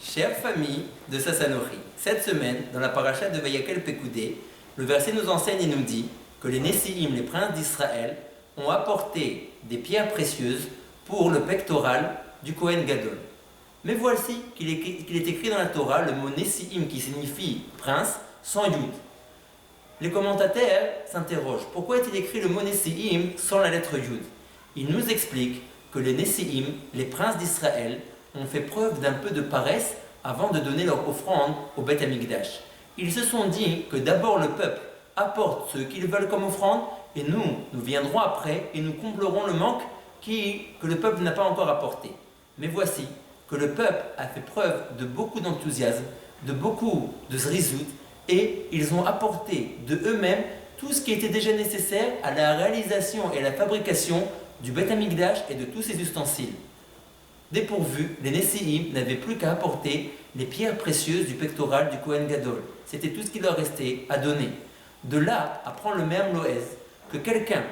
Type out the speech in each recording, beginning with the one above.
Chère famille de Sassanori, cette semaine, dans la paracha de Vayakel Pekoudé, le verset nous enseigne et nous dit que les Nessiim, les princes d'Israël, ont apporté des pierres précieuses pour le pectoral du Kohen Gadol. Mais voici qu'il est écrit dans la Torah le mot Nessiim qui signifie prince sans Yud. Les commentateurs s'interrogent, pourquoi est-il écrit le mot Nessiim sans la lettre Yud? Il nous explique que les Nessiim, les princes d'Israël, ont fait preuve d'un peu de paresse avant de donner leur offrande au Beth Amikdash. Ils se sont dit que d'abord le peuple apporte ce qu'ils veulent comme offrande et nous viendrons après et nous comblerons le manque que le peuple n'a pas encore apporté. Mais voici que le peuple a fait preuve de beaucoup d'enthousiasme, de beaucoup de zrizout et ils ont apporté de eux-mêmes tout ce qui était déjà nécessaire à la réalisation et à la fabrication du Beth Amikdash et de tous ses ustensiles. Dépourvus, les Nessiim n'avaient plus qu'à apporter les pierres précieuses du pectoral du Kohen Gadol. C'était tout ce qui leur restait à donner. De là apprend le même Loez que quelqu'un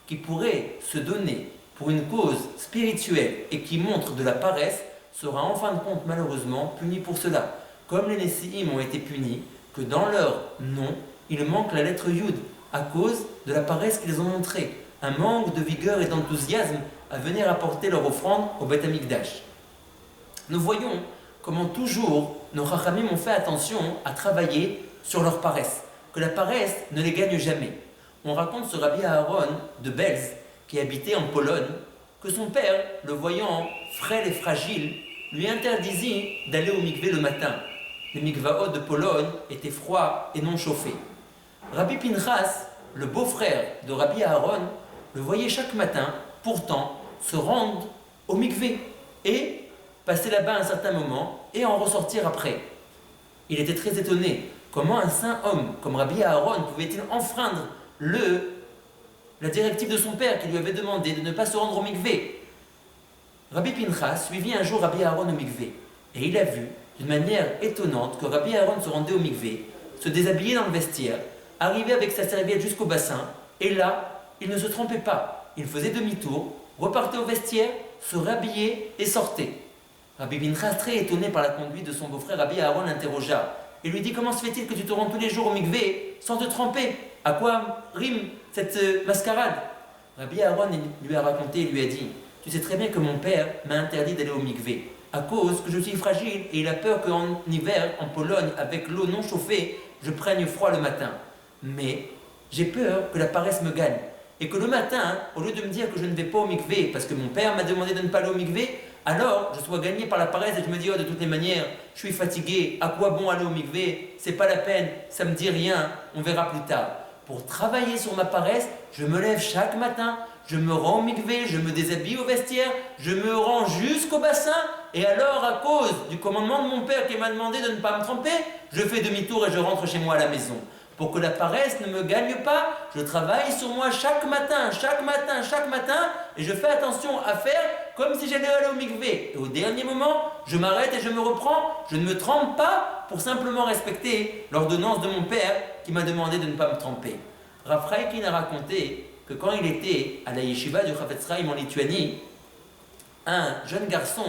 qui pourrait se donner pour une cause spirituelle et qui montre de la paresse sera en fin de compte malheureusement puni pour cela. Comme les Nessiim ont été punis, que dans leur nom, il manque la lettre Yud à cause de la paresse qu'ils ont montrée. Un manque de vigueur et d'enthousiasme à venir apporter leur offrande au Beth Amikdash. Nous voyons comment toujours nos Chachamim ont fait attention à travailler sur leur paresse, que la paresse ne les gagne jamais. On raconte ce Rabbi Aaron de Belz, qui habitait en Pologne, que son père, le voyant frêle et fragile, lui interdisait d'aller au mikvé le matin. Les mikvaot de Pologne étaient froids et non chauffés. Rabbi Pinchas, le beau-frère de Rabbi Aaron, le voyait chaque matin, pourtant, se rendre au mikvé et passer là-bas un certain moment et en ressortir après. Il était très étonné. Comment un saint homme comme Rabbi Aaron pouvait-il enfreindre la directive de son père qui lui avait demandé de ne pas se rendre au mikvé? Rabbi Pinchas suivit un jour Rabbi Aaron au mikvé et il a vu d'une manière étonnante que Rabbi Aaron se rendait au mikvé, se déshabillait dans le vestiaire, arrivait avec sa serviette jusqu'au bassin et là, il ne se trompait pas. Il faisait demi-tour, repartait au vestiaire, se rhabillait et sortait. Rabbi Pinchas, très étonné par la conduite de son beau-frère Rabbi Aaron, l'interrogea et lui dit: comment se fait-il que tu te rends tous les jours au mikvé sans te tremper? À quoi rime cette mascarade? Rabbi Aaron lui a raconté et lui a dit: tu sais très bien que mon père m'a interdit d'aller au mikvé à cause que je suis fragile et il a peur qu'en hiver, en Pologne, avec l'eau non chauffée, je prenne froid le matin. Mais j'ai peur que la paresse me gagne. Et que le matin, au lieu de me dire que je ne vais pas au mikvé parce que mon père m'a demandé de ne pas aller au mikvé, alors je sois gagné par la paresse et je me dis: oh, de toutes les manières, je suis fatigué, à quoi bon aller au mikvé? C'est pas la peine, ça me dit rien, on verra plus tard. Pour travailler sur ma paresse, je me lève chaque matin, je me rends au mikvé, je me déshabille au vestiaire, je me rends jusqu'au bassin, et alors à cause du commandement de mon père qui m'a demandé de ne pas me tremper, je fais demi-tour et je rentre chez moi à la maison. Pour que la paresse ne me gagne pas, je travaille sur moi chaque matin, et je fais attention à faire comme si j'allais aller au mikvé. Et au dernier moment, je m'arrête et je me reprends, je ne me trempe pas pour simplement respecter l'ordonnance de mon père qui m'a demandé de ne pas me tremper. Rav Chaikin a raconté que quand il était à la yeshiva du Chafetz Chaim en Lituanie, un jeune garçon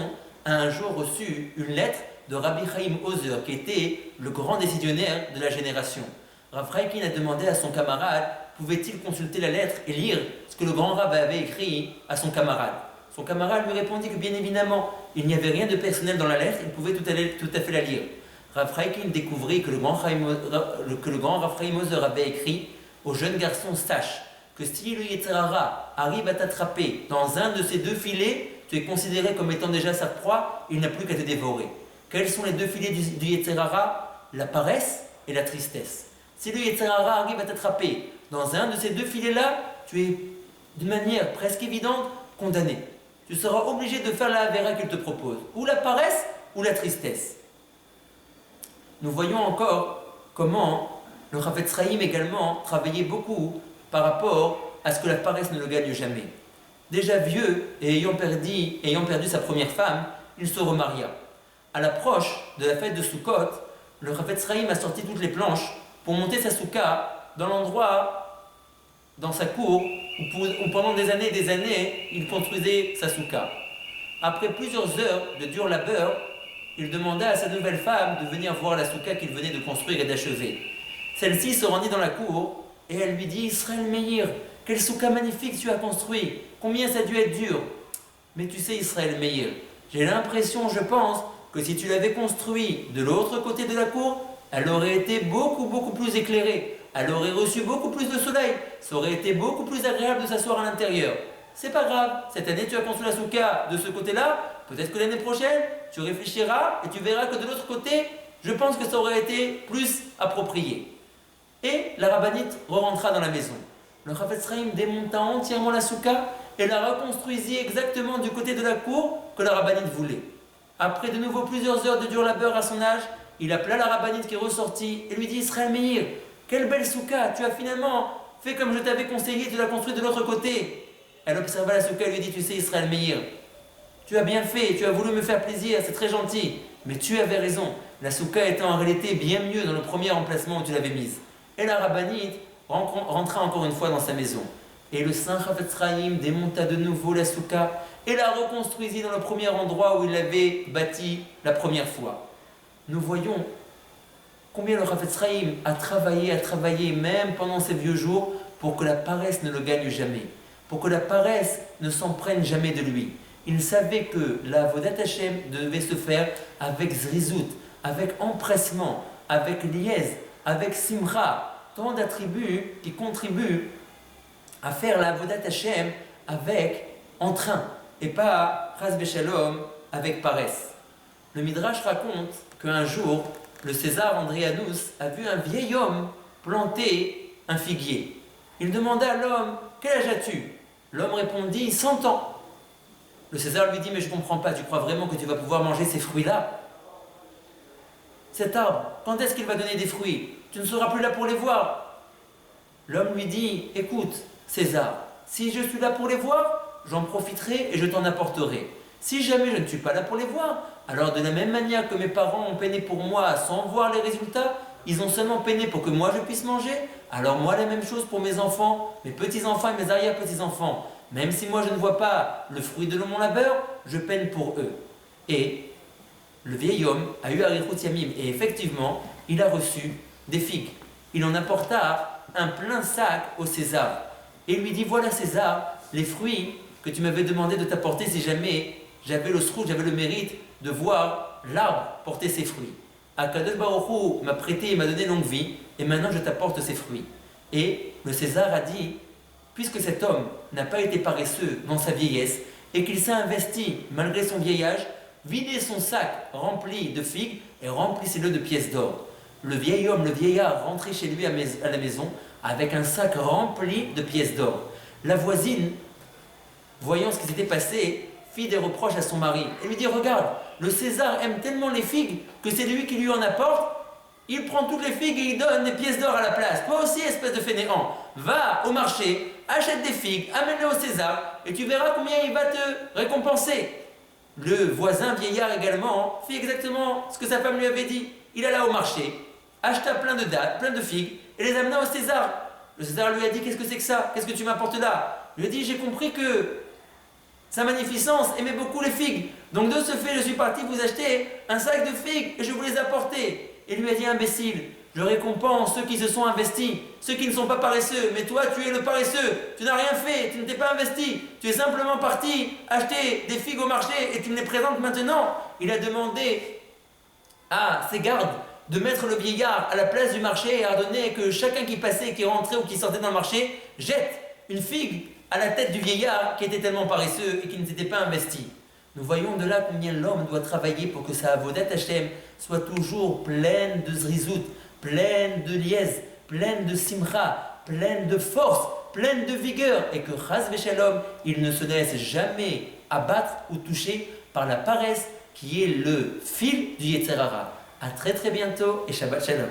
a un jour reçu une lettre de Rabbi Chaim Ozer, qui était le grand décisionnaire de la génération. Rav Chaikin a demandé à son camarade, pouvait-il consulter la lettre et lire ce que le grand rabbin avait écrit à son camarade. Son camarade lui répondit que bien évidemment, il n'y avait rien de personnel dans la lettre, il pouvait tout à fait la lire. Rav Chaikin découvrit que le grand Rav Chaim Ozer avait écrit: au jeune garçon, sache que si le Yetzer Hara arrive à t'attraper dans un de ces deux filets, tu es considéré comme étant déjà sa proie, il n'a plus qu'à te dévorer. Quels sont les deux filets du Yetzer Hara? La paresse et la tristesse. Si le Yetzer Hara arrive à t'attraper dans un de ces deux filets-là, tu es, d'une manière presque évidente, condamné. Tu seras obligé de faire la Avera qu'il te propose, ou la paresse, ou la tristesse. Nous voyons encore comment le Chafetz Chaim également travaillait beaucoup par rapport à ce que la paresse ne le gagne jamais. Déjà vieux et ayant perdu sa première femme, il se remaria. À l'approche de la fête de Sukkot, le Chafetz Chaim a sorti toutes les planches pour monter sa soukha dans l'endroit, dans sa cour, où pendant des années, il construisait sa soukha. Après plusieurs heures de dur labeur, il demanda à sa nouvelle femme de venir voir la souka qu'il venait de construire et d'achever. Celle-ci se rendit dans la cour et elle lui dit: Israël Meir, quelle souka magnifique tu as construit, combien ça a dû être dur. Mais tu sais, Israël Meir, j'ai l'impression, je pense, que si tu l'avais construit de l'autre côté de la cour, elle aurait été beaucoup plus éclairée, elle aurait reçu beaucoup plus de soleil, ça aurait été beaucoup plus agréable de s'asseoir à l'intérieur. C'est pas grave, cette année tu as construit la souka de ce côté-là, peut-être que l'année prochaine, tu réfléchiras et tu verras que de l'autre côté, je pense que ça aurait été plus approprié. Et la rabbinite rentra dans la maison. Le Chafetz Chaim démonta entièrement la souka et la reconstruisit exactement du côté de la cour que la rabbinite voulait. Après de nouveau plusieurs heures de dur labeur à son âge, il appela la rabbinite qui est ressortie et lui dit: Israël Meir, quelle belle souka, tu as finalement fait comme je t'avais conseillé, tu l'as construite de l'autre côté. Elle observa la souka et lui dit: Tu sais, Israël Meir, tu as bien fait, tu as voulu me faire plaisir, c'est très gentil, mais tu avais raison, la souka était en réalité bien mieux dans le premier emplacement où tu l'avais mise. Et la rabbinite rentra encore une fois dans sa maison. Et le saint Chafetz Chaim démonta de nouveau la souka et la reconstruisit dans le premier endroit où il l'avait bâtie la première fois. Nous voyons combien le Chafetz Chaim a travaillé même pendant ses vieux jours pour que la paresse ne le gagne jamais, pour que la paresse ne s'en prenne jamais de lui. Il savait que la Avodat Hashem devait se faire avec zrizout, avec empressement, avec liez, avec simra, tant d'attributs qui contribuent à faire la Avodat Hashem avec entrain et pas chas v'shalom avec paresse. Le Midrash raconte qu'un jour, le César Andrianus a vu un vieil homme planter un figuier. Il demanda à l'homme: Quel âge as-tu? L'homme répondit: 100 ans. Le César lui dit: Mais je ne comprends pas, tu crois vraiment que tu vas pouvoir manger ces fruits-là? Cet arbre, quand est-ce qu'il va donner des fruits? Tu ne seras plus là pour les voir. L'homme lui dit: Écoute, César, si je suis là pour les voir, j'en profiterai et je t'en apporterai. Si jamais je ne suis pas là pour les voir, alors de la même manière que mes parents ont peiné pour moi sans voir les résultats, ils ont seulement peiné pour que moi je puisse manger, alors moi la même chose pour mes enfants, mes petits-enfants et mes arrière-petits-enfants. Même si moi je ne vois pas le fruit de mon labeur, je peine pour eux. Et le vieil homme a eu Arichut Yamim et effectivement, il a reçu des figues. Il en apporta un plein sac au César. Et il lui dit: Voilà César, les fruits que tu m'avais demandé de t'apporter si jamais j'avais le srout, j'avais le mérite de voir l'arbre porter ses fruits. Akadosh Baruch Hu m'a prêté et m'a donné longue vie, et maintenant je t'apporte ses fruits. Et le César a dit: Puisque cet homme n'a pas été paresseux dans sa vieillesse, et qu'il s'est investi malgré son vieillage, videz son sac rempli de figues et remplissez-le de pièces d'or. Le vieil homme, le vieillard, rentrait chez lui à la maison avec un sac rempli de pièces d'or. La voisine, voyant ce qui s'était passé, fit des reproches à son mari. Elle lui dit: Regarde, le César aime tellement les figues que c'est lui qui lui en apporte. Il prend toutes les figues et il donne des pièces d'or à la place. Toi aussi, espèce de fainéant, va au marché, achète des figues, amène-les au César et tu verras combien il va te récompenser. Le voisin vieillard également fit exactement ce que sa femme lui avait dit. Il alla au marché, acheta plein de dattes, plein de figues et les amena au César. Le César lui a dit: Qu'est-ce que c'est que ça? Qu'est-ce que tu m'apportes là? Il lui a dit: J'ai compris que Sa Magnificence aimait beaucoup les figues. Donc de ce fait, je suis parti vous acheter un sac de figues et je vous les apporter. Et lui a dit: Imbécile, je récompense ceux qui se sont investis, ceux qui ne sont pas paresseux. Mais toi, tu es le paresseux. Tu n'as rien fait, tu ne t'es pas investi. Tu es simplement parti acheter des figues au marché et tu me les présentes maintenant. Il a demandé à ses gardes de mettre le vieillard à la place du marché et a ordonné que chacun qui passait, qui rentrait ou qui sortait dans le marché, jette une figue à la tête du vieillard qui était tellement paresseux et qui ne s'était pas investi. Nous voyons de là combien l'homme doit travailler pour que sa Avodat Hashem soit toujours pleine de zrizout, pleine de liez, pleine de simra, pleine de force, pleine de vigueur, et que chas v'shalom, il ne se laisse jamais abattre ou toucher par la paresse qui est le fil du Yetzer Hara. A très très bientôt et Shabbat Shalom.